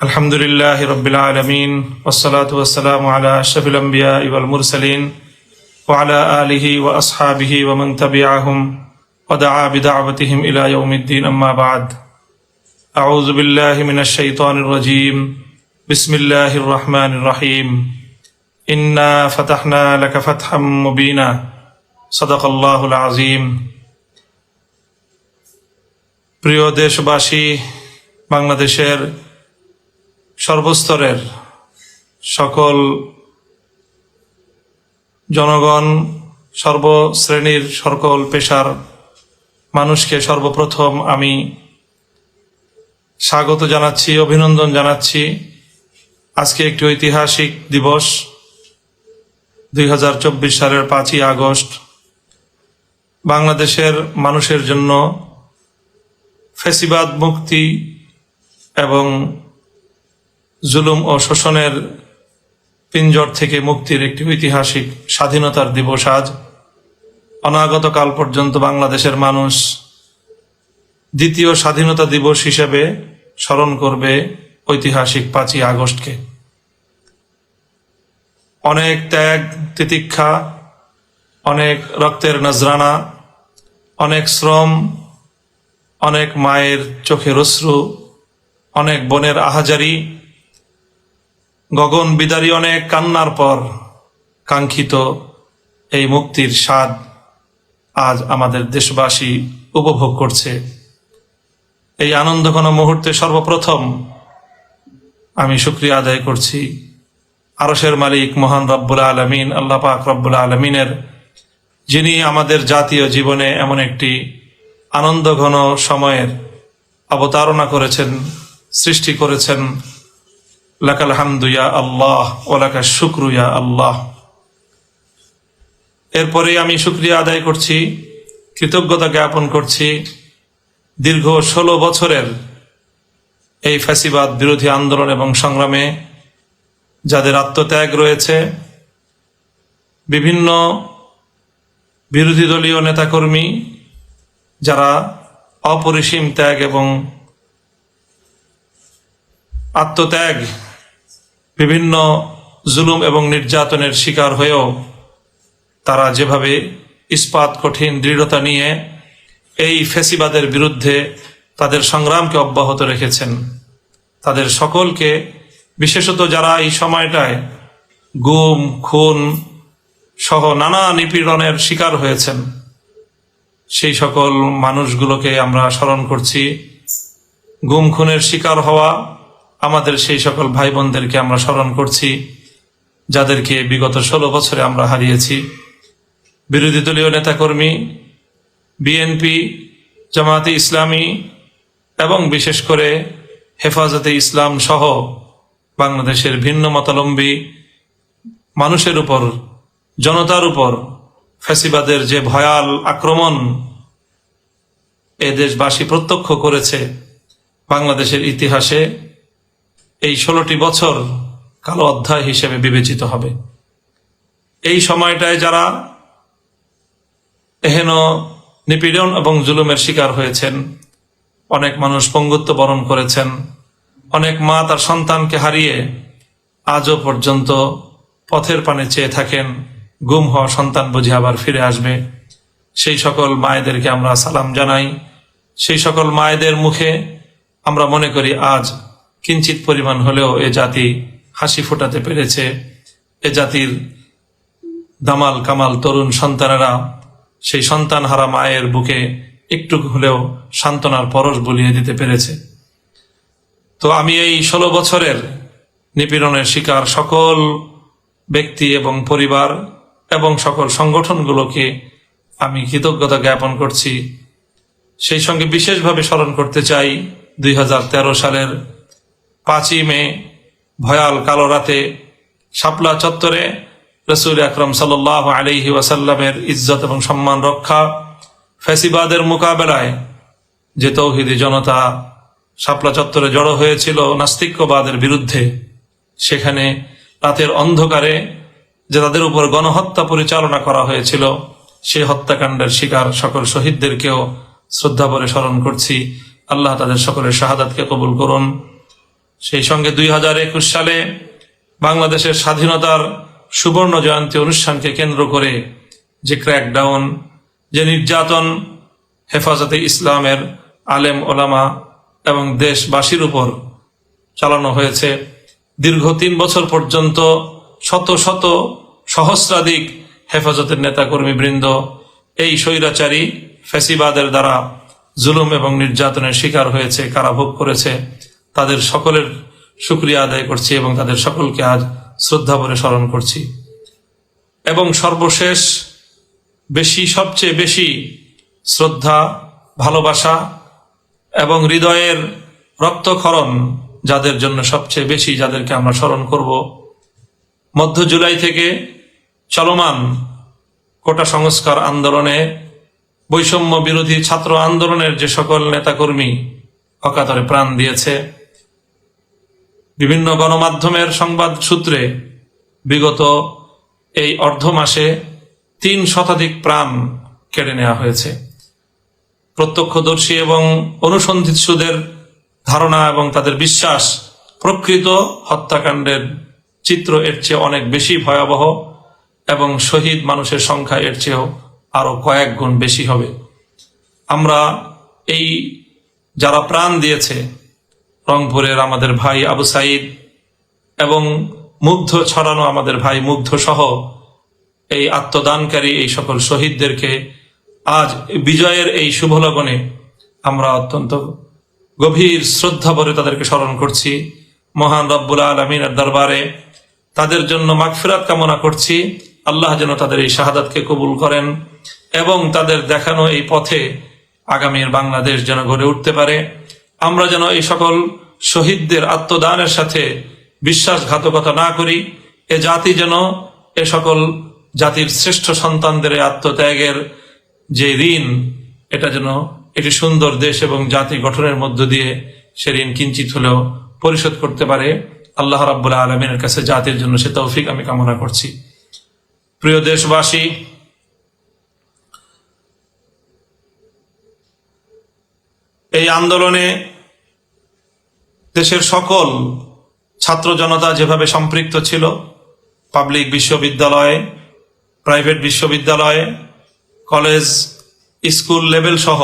الحمد لله رب العالمين والصلاة والسلام على أشرف الأنبياء والمرسلين وعلى آله وأصحابه ومن تبعهم ودعا بدعوتهم إلى يوم الدين أما بعد أعوذ بالله من الشيطان الرجيم بسم الله الرحمن الرحيم إنا فتحنا لك فتحا مبينا صدق الله العظيم প্রিয় দেশবাসী, বাংলাদেশের সর্বস্তরের সকল জনগণ, সর্বশ্রেণীর সকল পেশার মানুষকে সর্বপ্রথম আমি স্বাগত জানাচ্ছি, অভিনন্দন জানাচ্ছি। আজকে একটি ঐতিহাসিক দিবস, 2024 সালের 5ই আগস্ট। বাংলাদেশের মানুষের জন্য ফ্যাসিবাদ মুক্তি এবং জুলুম ও শোষণের পিঞ্জর থেকে মুক্তির একটি ঐতিহাসিক স্বাধীনতার দিবস আজ। অনাগত কাল পর্যন্ত বাংলাদেশের মানুষ দ্বিতীয় স্বাধীনতা দিবস হিসেবে স্মরণ করবে ঐতিহাসিক 5ই আগস্টকে। অনেক ত্যাগ তিতিক্ষা, অনেক রক্তের নজরানা, অনেক শ্রম, অনেক মায়ের চোখের অশ্রু, অনেক বোনের আহাজারি, গগন বিদারী অনেক কান্নার পর কাঙ্ক্ষিত এই মুক্তির স্বাদ আজ আমাদের দেশবাসী উপভোগ করছে। এই আনন্দঘন মুহূর্তে সর্বপ্রথম আমি শুকরিয়া আদায় করছি আরশের মালিক মহান রব্বুল আলামিন, আল্লাহ পাক রব্বুল আলামিনের, যিনি আমাদের জাতীয় জীবনে এমন একটি আনন্দঘন সময়ের অবতারণা করেছেন, সৃষ্টি করেছেন। লাকাল হামদু ইয়া আল্লাহ ওয়া লাকাশ শুকরু ইয়া আল্লাহ। এরপরে আমি শুকরিয়া আদায় করছি, কৃতজ্ঞতা জ্ঞাপন করছি দীর্ঘ 16 বছরের এই ফ্যাসিবাদ বিরোধী আন্দোলন এবং সংগ্রামে যাদের আত্মত্যাগ রয়েছে, বিভিন্ন বিরোধী দলীয় নেতাকর্মী যারা অপরিসীম ত্যাগ এবং আত্মত্যাগ, বিভিন্ন জুলুম এবং নির্যাতনের শিকার হয়েও তারা যেভাবে ইস্পাত কঠিন দৃঢ়তা নিয়ে এই ফ্যাসিবাদের বিরুদ্ধে তাদের সংগ্রামকে অব্যাহত রেখেছেন, তাদের সকলকে, বিশেষত যারা এই সময়টায় গুম খুন সহ নানা নিপীড়নের শিকার হয়েছেন, সেই সকল মানুষগুলোকে আমরা স্মরণ করছি। গুম খুনের শিকার হওয়া আমাদের সেই সকল ভাই বোনদেরকে আমরা স্মরণ করছি, যাদেরকে বিগত 16 বছরে আমরা হারিয়েছি। বিরোধী দলীয় নেতাকর্মী, বিএনপি, জামায়াতে ইসলামী এবং বিশেষ করে হেফাজতে ইসলাম সহ বাংলাদেশের ভিন্ন মতাবলম্বী মানুষের উপর, জনতার উপর ফ্যাসিবাদের যে ভয়াল আক্রমণ এ দেশবাসী প্রত্যক্ষ করেছে, বাংলাদেশের ইতিহাসে এই 16টি বছর কালো অধ্যায় হিসেবে বিবেচিত হবে। এই সময়টায় যারা এহেন নিপীড়ন এবং জুলুমের শিকার হয়েছেন, অনেক মানুষ পঙ্গুত্ব বরণ করেছেন, অনেক মা তার সন্তানকে হারিয়ে আজও পর্যন্ত পথের পানে চেয়ে থাকেন, গুম হওয়া সন্তান বুঝে আবার ফিরে আসবে। সেই সকল মায়েদেরকে আমরা সালাম জানাই। সেই সকল মায়েদের মুখে আমরা মনে করি আজ কিঞ্চিত পরিমাণ হলেও এ জাতি হাসি ফোটাতে পেরেছে। এ জাতির দামাল কামাল তরুণ সন্তানেরা সেই সন্তান হারা মায়ের বুকে একটু হলেও সান্ত্বনার পরশ বুলিয়ে দিতে পেরেছে। তো আমি এই 16 বছরের নিপীড়নের শিকার সকল ব্যক্তি এবং পরিবার এবং সকল সংগঠনগুলোকে আমি কৃতজ্ঞতা জ্ঞাপন করছি। সেই সঙ্গে বিশেষভাবে স্মরণ করতে চাই 2013 সালের 5ই মে ভয়াল কালো রাতে শাপলা চত্বরে রাসূল আকরাম সাল্লাল্লাহু আলাইহি ওয়াসাল্লামের ইজ্জত এবং সম্মান রক্ষা, ফ্যাসিবাদের মোকাবেলায় যে তৌহিদি জনতা শাপলা চত্বরে জড়ো হয়েছিল নাস্তিক্যবাদের বিরুদ্ধে, সেখানে রাতের অন্ধকারে যে তাদের উপর গণহত্যা পরিচালনা করা হয়েছিল, সেই হত্যাকাণ্ডের শিকার সকল শহীদদেরকেও শ্রদ্ধা ভরে স্মরণ করছি। আল্লাহ তাদের সকলের শাহাদাতকে কবুল করুন। সেই সঙ্গে 2021 সালে বাংলাদেশের স্বাধীনতার সুবর্ণ জয়ন্তী অনুষ্ঠানকে কেন্দ্র করে যে ক্র্যাকডাউন, যে নির্যাতন হেফাজতে ইসলামের আলেম ওলামা এবং দেশবাসীর উপর চালানো হয়েছে, দীর্ঘ 3 বছর পর্যন্ত শত শত সহস্রাধিক হেফাজতের নেতাকর্মী বৃন্দ এই স্বৈরাচারী ফ্যাসিবাদের দ্বারা জুলুম এবং নির্যাতনের শিকার হয়েছে, কারাভোগ করেছে, তাদের সকলের শুকরিয়া আদায় করছি এবং তাদের সকলকে আজ শ্রদ্ধা ভরে স্মরণ করছি। এবং সর্বশেষ সবচেয়ে বেশি শ্রদ্ধা, ভালোবাসা এবং হৃদয়ের রক্তক্ষরণ যাদের জন্য সবচেয়ে বেশি, যাদেরকে আমরা স্মরণ করব, মধ্য জুলাই থেকে চলমান কোটা সংস্কার আন্দোলনে, বৈষম্য বিরোধী ছাত্র আন্দোলনের যে সকল নেতাকর্মী অকাতরে প্রাণ দিয়েছে, বিভিন্ন গণমাধ্যমের সংবাদ সূত্রে বিগত এই অর্ধ মাসে 3 শতাধিক প্রাণ কেড়ে নেওয়া হয়েছে। প্রত্যক্ষদর্শী এবং অনুসন্ধিৎসুদের ধারণা এবং তাদের বিশ্বাস প্রকৃত হত্যাকাণ্ডের চিত্র এর চেয়ে অনেক বেশি ভয়াবহ এবং শহীদ মানুষের সংখ্যা এর চেয়েও আরো কয়েক গুণ বেশি হবে। আমরা এই যারা প্রাণ দিয়েছে, রংপুরের আমাদের ভাই আবু সাইদ এবং মুগ্ধ ছড়ানো আমাদের ভাই মুগ্ধ সহ এই আত্মদানকারী এই সকল শহীদদেরকে আজ বিজয়ের এই শুভ লগনে আমরা অত্যন্ত গভীর শ্রদ্ধা ভরে তাদেরকে স্মরণ করছি। মহান রব্বুল আলামিনের দরবারে তাদের জন্য মাগফিরাত কামনা করছি। আল্লাহ যেন তাদের এই শাহাদাতকে কবুল করেন এবং তাদের দেখানো এই পথে আগামীর বাংলাদেশ যেন গড়ে উঠতে পারে। আমরা যেন এই সকল শহীদদের আত্মদানের সাথে বিশ্বাসঘাতকতা না করি। এ জাতি যেন এ সকল জাতির শ্রেষ্ঠ সন্তানদের আত্মত্যাগের যে ঋণ, এটা যেন একটি সুন্দর দেশ এবং জাতি গঠনের মধ্য দিয়ে সে ঋণ কিঞ্চিত হলেও পরিশোধ করতে পারে। আল্লাহ রাব্বুল আলামিনের কাছে জাতির জন্য সে তৌফিক আমি কামনা করছি। প্রিয় দেশবাসী, এই আন্দোলনে দেশের সকল ছাত্র জনতা যেভাবে সম্পৃক্ত ছিল, পাবলিক বিশ্ববিদ্যালয়ে, প্রাইভেট বিশ্ববিদ্যালয়ে, কলেজ, স্কুল লেভেল সহ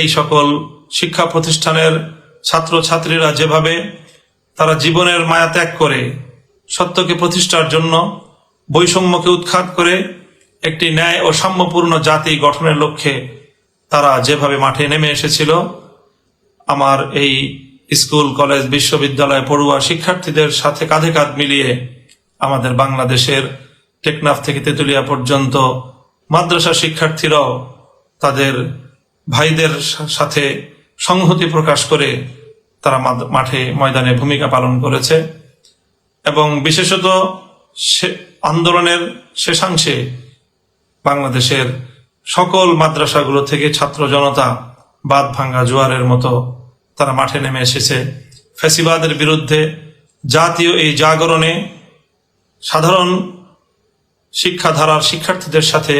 এই সকল শিক্ষা প্রতিষ্ঠানের ছাত্র ছাত্রীরা যেভাবে তারা জীবনের মায়া ত্যাগ করে সত্যকে প্রতিষ্ঠার জন্য, বৈষম্যকে উৎখাত করে একটি ন্যায় ও সাম্যপূর্ণ জাতি গঠনের লক্ষ্যে তারা যেভাবে মাঠে নেমে এসেছিল, আমার এই স্কুল, কলেজ, বিশ্ববিদ্যালয় পড়ুয়া শিক্ষার্থীদের সাথে কাঁধে কাঁধ মিলিয়ে আমাদের বাংলাদেশের টেকনাফ থেকে তেতুলিয়া পর্যন্ত মাদ্রাসা শিক্ষার্থীরাও তাদের ভাইদের সাথে সংহতি প্রকাশ করে তারা মাঠে ময়দানে ভূমিকা পালন করেছে। এবং বিশেষত আন্দোলনের শেষাংশে বাংলাদেশের সকল মাদ্রাসাগুলো থেকে ছাত্র জনতা বাঁধ ভাঙ্গা জোয়ারের মতো তারা মাঠে নেমে এসেছে। ফ্যাসিবাদের বিরুদ্ধে জাতীয় এই জাগরণে সাধারণ শিক্ষাধারার শিক্ষার্থীদের সাথে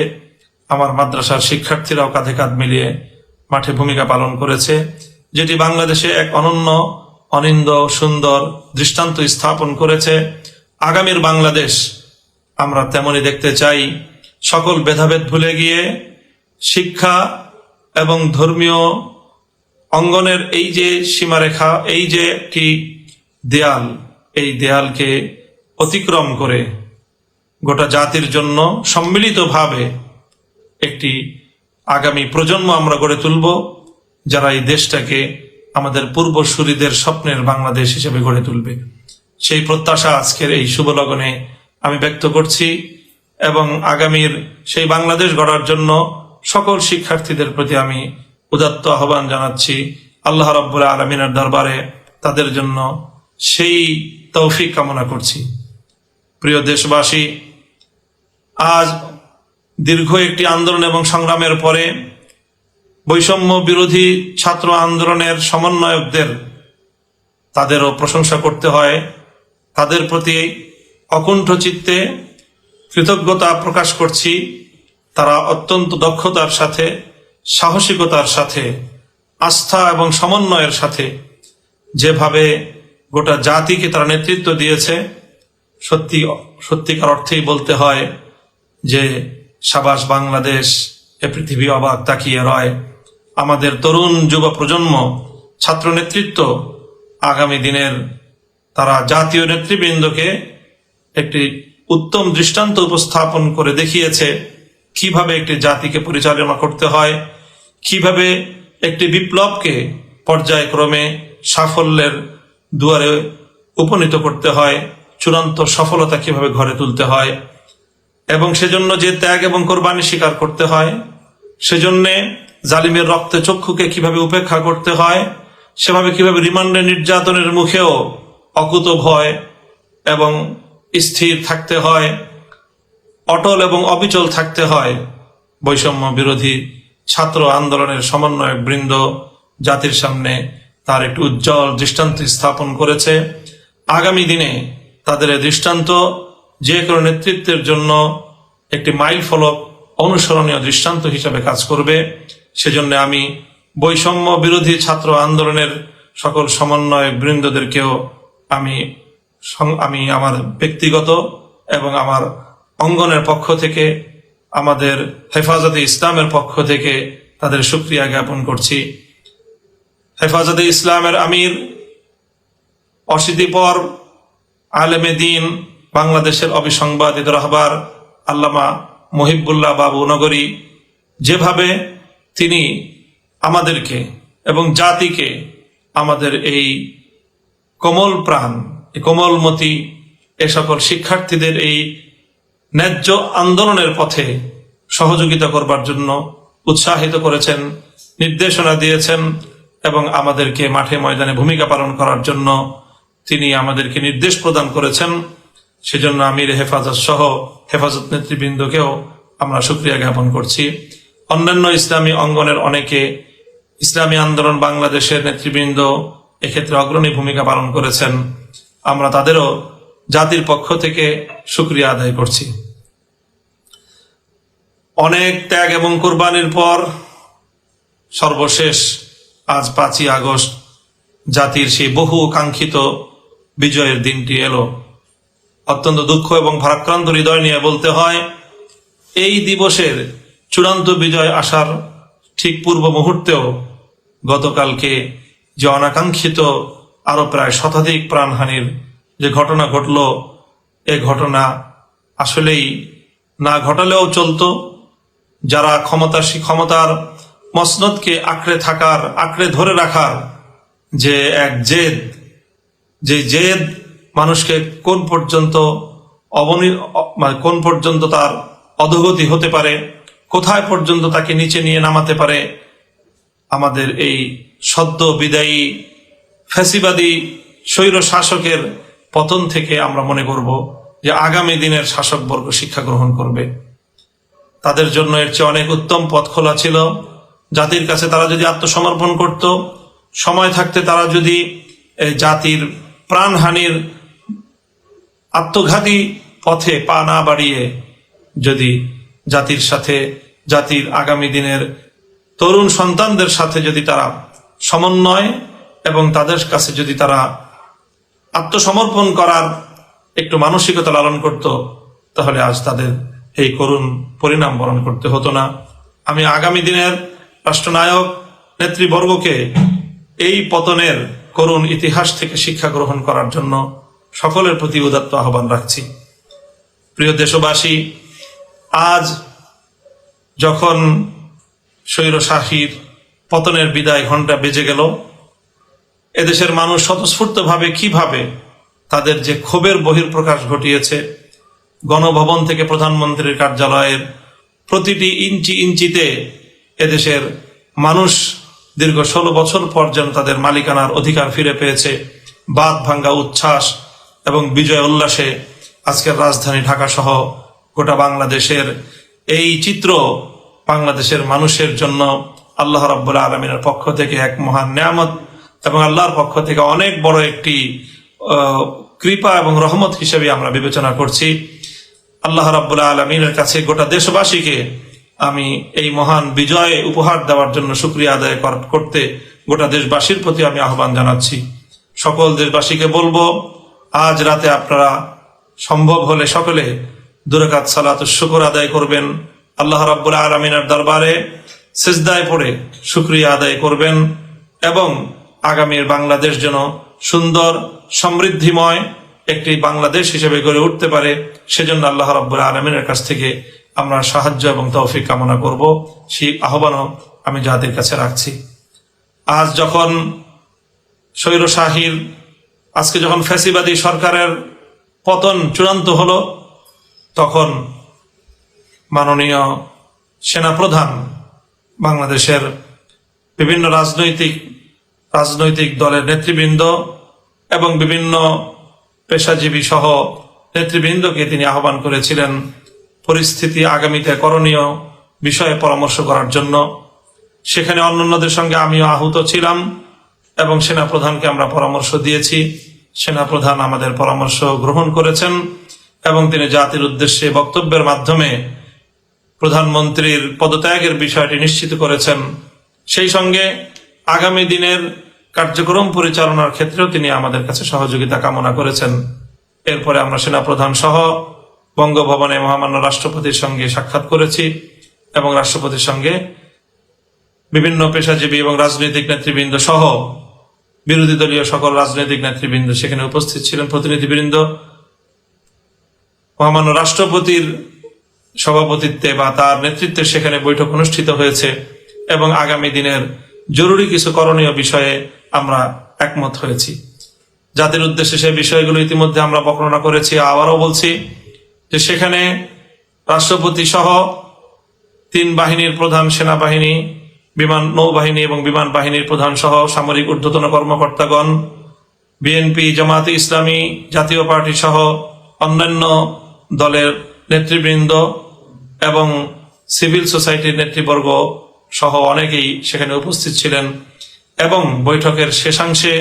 আমার মাদ্রাসার শিক্ষার্থীরাও কাঁধে কাঁধ মিলিয়ে মাঠে ভূমিকা পালন করেছে, যেটি বাংলাদেশে এক অনন্য, অনিন্দ, সুন্দর দৃষ্টান্ত স্থাপন করেছে। আগামীর বাংলাদেশ আমরা তেমনই দেখতে চাই। সকল ভেদাভেদ ভুলে গিয়ে শিক্ষা এবং ধর্মীয় অঙ্গনের এই যে সীমারেখা, এই যে একটি দেয়াল, এই দেয়ালকে অতিক্রম করে গোটা জাতির জন্য সম্মিলিতভাবে একটি আগামী প্রজন্ম আমরা গড়ে তুলব, যারা এই দেশটাকে আমাদের পূর্বসূরীদের স্বপ্নের বাংলাদেশ হিসেবে গড়ে তুলবে। সেই প্রত্যাশা আজকের এই শুভ লগনে আমি ব্যক্ত করছি এবং আগামীর সেই বাংলাদেশ গড়ার জন্য সকল শিক্ষার্থীদের প্রতি আমি উদাত্ত আহ্বান জানাচ্ছি। আল্লাহ রাব্বুল আলামিনের দরবারে তাদের জন্য সেই তৌফিক কামনা করছি। প্রিয় দেশবাসী, আজ দীর্ঘ একটি আন্দোলন এবং সংগ্রামের পরে বৈষম্য বিরোধী ছাত্র আন্দোলনের সমন্বয়কদের তাদেরও প্রশংসা করতে হয়। তাদের প্রতি অকুণ্ঠ চিত্তে কৃতজ্ঞতা প্রকাশ করছি। তারা অত্যন্ত দক্ষতার সাথে, সাহসিকতার সাথে, আস্থা এবং সমন্বয়ের সাথে যেভাবে গোটা জাতিকে তারা নেতৃত্ব দিয়েছে। সত্যিকার অর্থেই বলতে হয় যে সাবাস বাংলাদেশ, এ পৃথিবী অবাক তাকিয়ে রয়। আমাদের তরুণ যুব প্রজন্ম, ছাত্র নেতৃত্ব আগামী দিনের তারা জাতীয় নেতৃবৃন্দকে একটি উত্তম দৃষ্টান্ত উপস্থাপন করে দেখিয়েছে কিভাবে একটি জাতিকে পরিচালনা করতে হয়, কিভাবে একটি বিপ্লবকে পর্যায়ক্রমে সাফল্যের দুয়ারে উপনীত করতে হয়, চূড়ান্ত সফলতা কিভাবে ঘরে তুলতে হয়, এবং সেজন্য যে ত্যাগ এবং কোরবানি স্বীকার করতে হয়, সেজন্যে জালিমের রক্তে চক্ষুকে কিভাবে উপেক্ষা করতে হয়, সেভাবে কিভাবে রিমান্ডে নির্যাতনের মুখেও অকুত ভয় এবং স্থির থাকতে হয়, অটল এবং অবিচল থাকতে হয়। বৈষম্য বিরোধী ছাত্র আন্দোলনের সমন্বয়ক বৃন্দ জাতির সামনে তার একটি উজ্জ্বল দৃষ্টান্ত স্থাপন করেছে। আগামী দিনে তাদের এই দৃষ্টান্ত যে কোনো নেতৃত্বের জন্য একটি মাইল ফলক, অনুসরণীয় দৃষ্টান্ত হিসাবে কাজ করবে। সেজন্য আমি বৈষম্য বিরোধী ছাত্র আন্দোলনের সকল সমন্বয়ক বৃন্দদেরকেও আমি আমার ব্যক্তিগত এবং আমার অঙ্গনের পক্ষ থেকে, আমাদের হেফাজতে ইসলামের পক্ষ থেকে তাদের শুকরিয়া জ্ঞাপন করছি। হেফাজতে ইসলামের আমির, অশীতিপর আলেমে দ্বীন, বাংলাদেশের অবিসংবাদিত রাহবার আল্লামা মুহিবুল্লাহ বাবু নগরী যেভাবে তিনি আমাদেরকে এবং জাতিকে, আমাদের এই কোমল প্রাণ, এই কোমলমতি এ সকল শিক্ষার্থীদের এই ন্যায্য আন্দোলনের পথে সহযোগিতা করবার জন্য উৎসাহিত করেছেন, নির্দেশনা দিয়েছেন এবং আমাদেরকে মাঠে ময়দানে ভূমিকা পালন করার জন্য তিনি আমাদেরকে নির্দেশ প্রদান করেছেন। সেজন্য আমির হেফাজত সহ হেফাজত নেতৃবৃন্দকেও আমরা শুকরিয়া জ্ঞাপন করছি। অন্যান্য ইসলামী অঙ্গনের অনেকে, ইসলামী আন্দোলন বাংলাদেশের নেতৃবৃন্দ এক্ষেত্রে অগ্রণী ভূমিকা পালন করেছেন। আমরা তাদেরও জাতির পক্ষ থেকে শুকরিয়া আদায় করছি। অনেক ত্যাগ এবং কোরবানির পর সর্বশেষ আজ 5ই আগস্ট জাতির সেই বহু কাঙ্ক্ষিত বিজয়ের দিনটি এলো। অত্যন্ত দুঃখ এবং ভারাক্রান্ত হৃদয় নিয়ে বলতে হয়, এই দিবসের চূড়ান্ত বিজয় আসার ঠিক পূর্ব মুহূর্তেও গতকালকে যে অনাকাঙ্ক্ষিত আরো প্রায় শতাধিক প্রাণহানির যে ঘটনা ঘটল, এ ঘটনা আসলেই না ঘটালেও চলতো। যারা ক্ষমতার মসনদকে আঁকড়ে ধরে রাখার যে এক জেদ, যে জেদ মানুষকে কোন পর্যন্ত তার অধোগতি হতে পারে, কোথায় পর্যন্ত তাকে নিচে নিয়ে নামাতে পারে, আমাদের এই সদ্য বিদায়ী ফ্যাসিবাদী স্বৈর শাসকের পতন থেকে আমরা মনে করব যে আগামী দিনের শাসকবর্গ শিক্ষা গ্রহণ করবে। তাদের জন্য এর চেয়ে অনেক উত্তম পথ খোলা ছিল। জাতির কাছে তারা যদি আত্মসমর্পণ করত, সময় থাকতে তারা যদি জাতির প্রাণহানির আত্মঘাতী পথে পা না বাড়িয়ে যদি জাতির সাথে, জাতির আগামী দিনের তরুণ সন্তানদের সাথে যদি তারা সমন্বয় এবং তাদের কাছে যদি তারা আত্মসমর্পণ করার একটু মানসিকতা লালন করত, তাহলে আজ তাদের এই করুণ পরিণাম বরণ করতে হতো না। আমি আগামী দিনের রাষ্ট্রনায়ক নেতৃবর্গকে এই পতনের করুণ ইতিহাস থেকে শিক্ষা গ্রহণ করার জন্য সকলের প্রতি উদাত্ত আহ্বান রাখছি। প্রিয় দেশবাসী, আজ যখন স্বৈরশাসীর পতনের বিদায় ঘণ্টা বেজে গেল, এদেশের মানুষ স্বতঃস্ফূর্তভাবে কিভাবে তাদের যে ক্ষোভের বহিঃপ্রকাশ ঘটিয়েছে, গণভবন থেকে প্রধানমন্ত্রীর কার্যালয়ের প্রতিটি ইঞ্চিতে এদেশের মানুষ দীর্ঘ 16 বছর পর যেন তাদের মালিকানার অধিকার ফিরে পেয়েছে, বাঁধ ভাঙ্গা উচ্ছ্বাস এবং বিজয় উল্লাসে আজকের রাজধানী ঢাকা সহ গোটা বাংলাদেশের এই চিত্র বাংলাদেশের মানুষের জন্য আল্লাহ রাব্বুল আলামিনের পক্ষ থেকে এক মহান নেয়ামত এবং আল্লাহর পক্ষ থেকে অনেক বড় একটি কৃপা এবং রহমত হিসেবে আমরা বিবেচনা করছি। আল্লাহ রাব্বুল আলামিনের কাছে গোটা দেশবাসীকে আমি এই মহান বিজয় উপহার দেওয়ার জন্য শুকরিয়া আদায় করতে গোটা দেশবাসীর প্রতি আমি আহ্বান জানাচ্ছি। সকল দেশবাসীকে বলবো, আজ রাতে আপনারা সম্ভব হলে সকলে 2 রাকাত সালাতুশ শুকর আদায় করবেন, আল্লাহ রাব্বুল আলামিনের দরবারে সিজদায় পড়ে শুকরিয়া আদায় করবেন এবং আগামীর বাংলাদেশ যেন সুন্দর সমৃদ্ধিময় একটি বাংলাদেশ হিসেবে গড়ে উঠতে পারে, সেজন্য আল্লাহ রাব্বুল আলামিনের কাছ থেকে আমরা সাহায্য এবং তৌফিক কামনা করব। সেই আহ্বানও আমি জাতির কাছে রাখছি। আজ যখন স্বৈরশাহীর, আজকে যখন ফ্যাসিবাদী সরকারের পতন চূড়ান্ত হলো, তখন মাননীয় সেনাপ্রধান বাংলাদেশের বিভিন্ন রাজনৈতিক দলের নেতৃবৃন্দ এবং বিভিন্ন পেশাজীবী সহ নেতৃবৃন্দকে তিনি আহ্বান করেছিলেন পরিস্থিতি আগামীতে করণীয় বিষয়ে পরামর্শ করার জন্য। সেখানে অন্যান্যদের সঙ্গে আমিও আহত ছিলাম এবং সেনাপ্রধানকে আমরা পরামর্শ দিয়েছি। সেনাপ্রধান আমাদের পরামর্শ গ্রহণ করেছেন এবং তিনি জাতির উদ্দেশ্যে বক্তব্যের মাধ্যমে প্রধানমন্ত্রীর পদত্যাগের বিষয়টি নিশ্চিত করেছেন। সেই সঙ্গে আগামী দিনের কার্যক্রম পরিচালনার ক্ষেত্রেও তিনি আমাদের কাছে সহযোগিতা কামনা করেছেন। এরপরে আমরা সেনাপ্রধান সহ বঙ্গভবনে মহামান্য রাষ্ট্রপতির সঙ্গে সাক্ষাৎ করেছি এবং রাষ্ট্রপতির সঙ্গে বিভিন্ন পেশাজীবী এবং রাজনৈতিক নেতৃবৃন্দ সহ বিরোধী দলীয় সকল রাজনৈতিক নেতৃবৃন্দ সেখানে উপস্থিত ছিলেন, প্রতিনিধিবৃন্দ। মহামান্য রাষ্ট্রপতির সভাপতিত্বে বা তার নেতৃত্বে সেখানে বৈঠক অনুষ্ঠিত হয়েছে এবং আগামী দিনের জরুরি কিছু করণীয় বিষয়ে আমরা একমত হয়েছি। জাতির উদ্দেশ্যে সেই বিষয়গুলো ইতিমধ্যে আমরা বর্ণনা করেছি। আবারও বলছি যে সেখানে রাষ্ট্রপতি সহ 3 বাহিনীর প্রধান, সেনাবাহিনী, নৌবাহিনী এবং বিমান বাহিনীর প্রধান সহ সামরিক ঊর্ধ্বতন কর্মকর্তাগণ, বিএনপি, জামায়াতে ইসলামী, জাতীয় পার্টি সহ অন্যান্য দলের নেতৃবৃন্দ এবং সিভিল সোসাইটির নেতৃবর্গ সহ অনেকেই সেখানে উপস্থিত ছিলেন এবং বৈঠকের শেষাংশে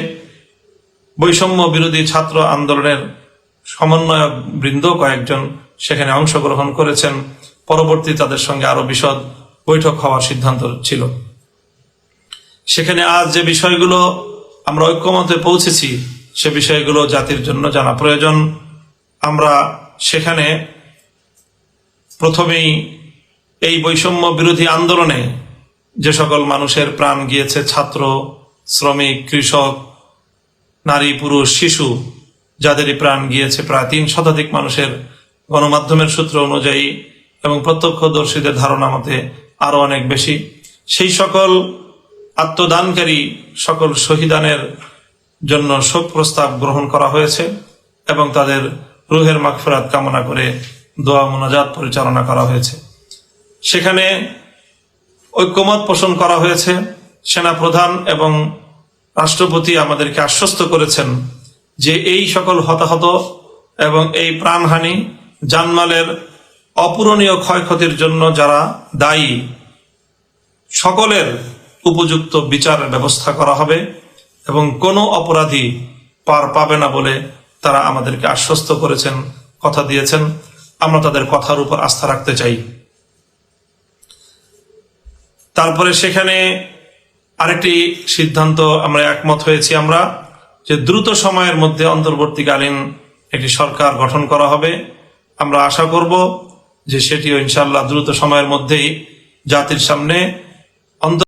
বৈষম্য বিরোধী ছাত্র আন্দোলনের সমন্বয়ক বৃন্দ কয়েকজন সেখানে অংশগ্রহণ করেছেন। পরবর্তী তাদের সঙ্গে আরো বিশদ বৈঠক হওয়ার সিদ্ধান্ত ছিল। সেখানে আজ যে বিষয়গুলো আমরা ঐক্যমতে পৌঁছেছি সে বিষয়গুলো জাতির জন্য জানা প্রয়োজন। আমরা সেখানে প্রথমেই এই বৈষম্য বিরোধী আন্দোলনে যে সকল মানুষের প্রাণ গিয়েছে, ছাত্র, শ্রমিক, কৃষক, নারী, পুরুষ, শিশু, যাদেরই প্রাণ গিয়েছে প্রায় 3 শতাধিক মানুষের, গণমাধ্যমের সূত্র অনুযায়ী এবং প্রত্যক্ষদর্শীদের ধারণা মতে আরো অনেক বেশি। সেই সকল আত্মদানকারী সকল শহীদানের জন্য শোক প্রস্তাব গ্রহণ করা হয়েছে এবং তাদের রুহের মাগফিরাত কামনা করে দোয়া মোনাজাত পরিচালনা করা হয়েছে। সেখানে ঐক্যমত পোষণ করা হয়েছে। সেনাপ্রধান এবং রাষ্ট্রপতি আমাদেরকে আশ্বস্ত করেছেন যে এই সকল হতাহত এবং এই প্রাণহানি, জানমালের অপূরণীয় ক্ষয়ক্ষতির জন্য যারা দায়ী, সকলের উপযুক্ত বিচারের ব্যবস্থা করা হবে এবং কোনো অপরাধী পার পাবে না বলে তারা আমাদেরকে আশ্বস্ত করেছেন, কথা দিয়েছেন। আমরা তাদের কথার উপর আস্থা রাখতে চাই। তারপরে সেখানে আরেকটি সিদ্ধান্ত আমরা একমত হয়েছি আমরা যে দ্রুত সময়ের মধ্যে অন্তর্বর্তীকালীন একটি সরকার গঠন করা হবে। আমরা আশা করব যে সেটিও ইনশাআল্লাহ দ্রুত সময়ের মধ্যেই জাতির সামনে